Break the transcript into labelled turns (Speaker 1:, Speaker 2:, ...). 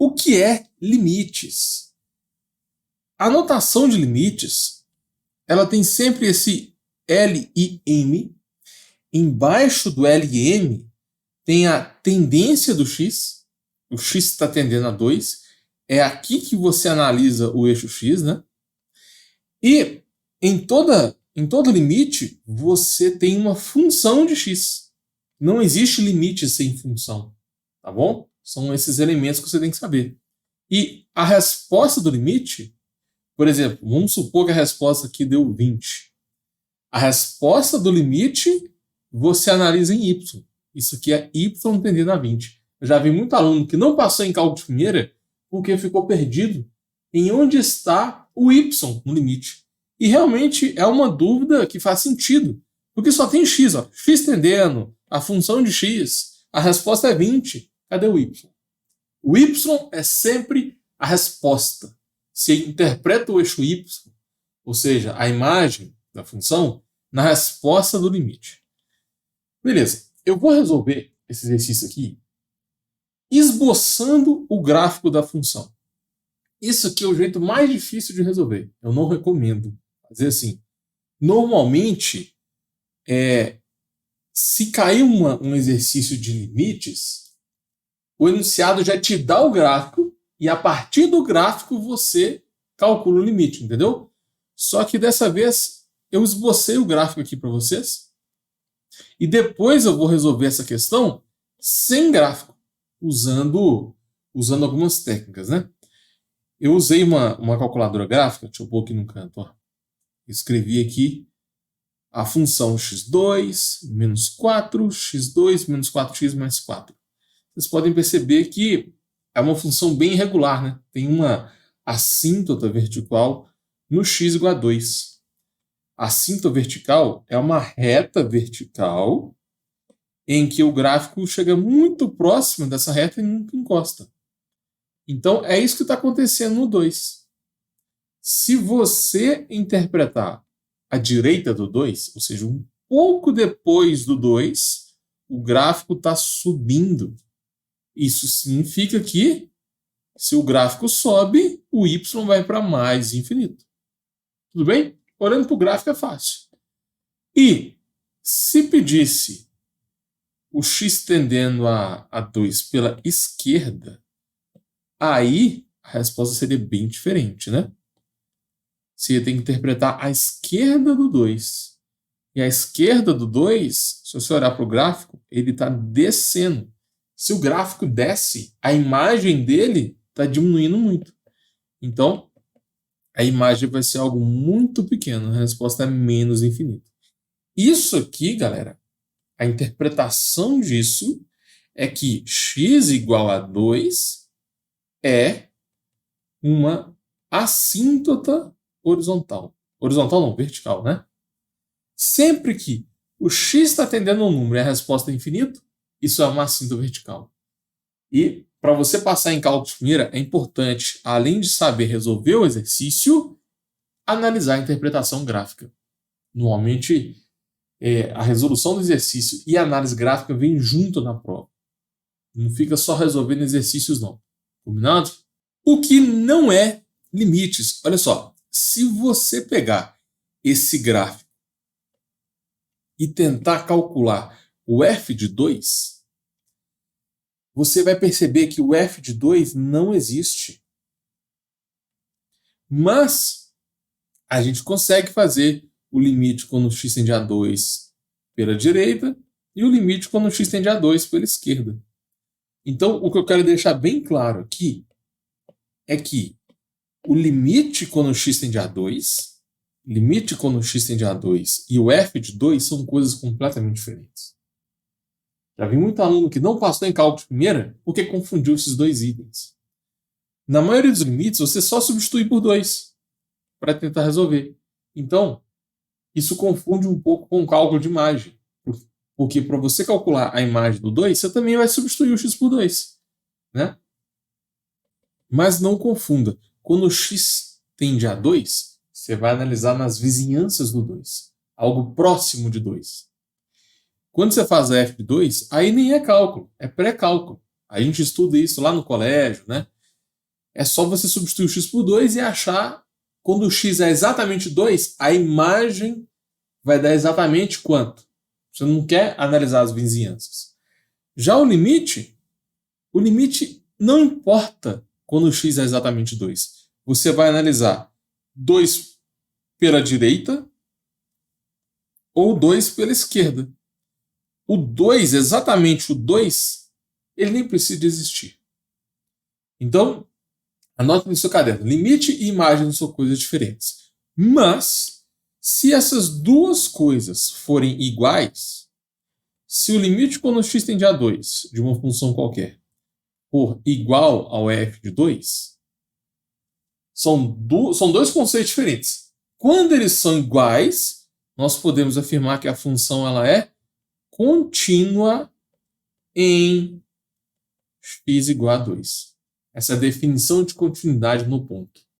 Speaker 1: O que é limites? A notação de limites, ela tem sempre esse LIM. Embaixo do LM tem a tendência do X. O X está tendendo a 2. É aqui que você analisa o eixo X, né? E em todo limite, você tem uma função de X. Não existe limite sem função, tá bom? São esses elementos que você tem que saber. E a resposta do limite, por exemplo, vamos supor que a resposta aqui deu 20. A resposta do limite, você analisa em Y. Isso aqui é Y tendendo a 20. Eu já vi muito aluno que não passou em cálculo de primeira porque ficou perdido em onde está o Y no limite. E realmente é uma dúvida que faz sentido, porque só tem X, ó, X tendendo, a função de X, a resposta é 20. Cadê o Y? O Y é sempre a resposta. Se interpreta o eixo Y, ou seja, a imagem da função, na resposta do limite. Beleza, eu vou resolver esse exercício aqui esboçando o gráfico da função. Isso aqui é o jeito mais difícil de resolver. Eu não recomendo fazer assim. Normalmente, se cair um exercício de limites, o enunciado já te dá o gráfico e a partir do gráfico você calcula o limite, entendeu? Só que dessa vez eu esbocei o gráfico aqui para vocês e depois eu vou resolver essa questão sem gráfico, usando algumas técnicas, né? Eu usei uma calculadora gráfica, deixa eu pôr aqui no canto, ó. Escrevi aqui a função x2 menos 4, x2 menos 4x mais 4. Vocês podem perceber que é uma função bem irregular, né? Tem uma assíntota vertical no x igual a 2. A assíntota vertical é uma reta vertical em que o gráfico chega muito próximo dessa reta e nunca encosta. Então, é isso que está acontecendo no 2. Se você interpretar a direita do 2, ou seja, um pouco depois do 2, o gráfico está subindo. Isso significa que, se o gráfico sobe, o y vai para mais infinito. Tudo bem? Olhando para o gráfico é fácil. E, se pedisse o x tendendo a 2 pela esquerda, aí a resposta seria bem diferente, né? Você tem que interpretar a esquerda do 2. E a esquerda do 2, se você olhar para o gráfico, ele está descendo. Se o gráfico desce, a imagem dele está diminuindo muito. Então, a imagem vai ser algo muito pequeno. A resposta é menos infinito. Isso aqui, galera, a interpretação disso é que x igual a 2 é uma assíntota horizontal. Horizontal não, vertical, né? Sempre que o x está tendendo a um número e a resposta é infinito, isso é uma assíntota vertical. E para você passar em cálculo de primeira, é importante, além de saber resolver o exercício, analisar a interpretação gráfica. Normalmente, a resolução do exercício e a análise gráfica vem junto na prova. Não fica só resolvendo exercícios, não. Combinado? O que não é limites. Olha só, se você pegar esse gráfico e tentar calcular o f de 2, você vai perceber que o f de 2 não existe. Mas a gente consegue fazer o limite quando o x tende a 2 pela direita e o limite quando o x tende a 2 pela esquerda. Então, o que eu quero deixar bem claro aqui é que o limite quando o x tende a 2, limite quando o x tende a 2 e o f de 2 são coisas completamente diferentes. Já vi muito aluno que não passou em cálculo de primeira porque confundiu esses dois itens. Na maioria dos limites, você só substitui por 2 para tentar resolver. Então, isso confunde um pouco com o cálculo de imagem. Porque para você calcular a imagem do 2, você também vai substituir o x por 2. Né? Mas não confunda. Quando o x tende a 2, você vai analisar nas vizinhanças do 2. Algo próximo de 2. Quando você faz a f de 2, aí nem é cálculo, é pré-cálculo. A gente estuda isso lá no colégio, né? é só você substituir o x por 2 e achar, quando o x é exatamente 2, a imagem vai dar exatamente quanto. Você não quer analisar as vizinhanças. Já o limite não importa quando o x é exatamente 2. Você vai analisar 2 pela direita ou 2 pela esquerda. O 2, exatamente o 2, ele nem precisa existir. Então, anote no seu caderno. Limite e imagem são coisas diferentes. Mas, se essas duas coisas forem iguais, se o limite quando x tende a 2 de uma função qualquer for igual ao f de 2, são dois conceitos diferentes. Quando eles são iguais, nós podemos afirmar que a função ela é contínua em x igual a 2. Essa é a definição de continuidade no ponto.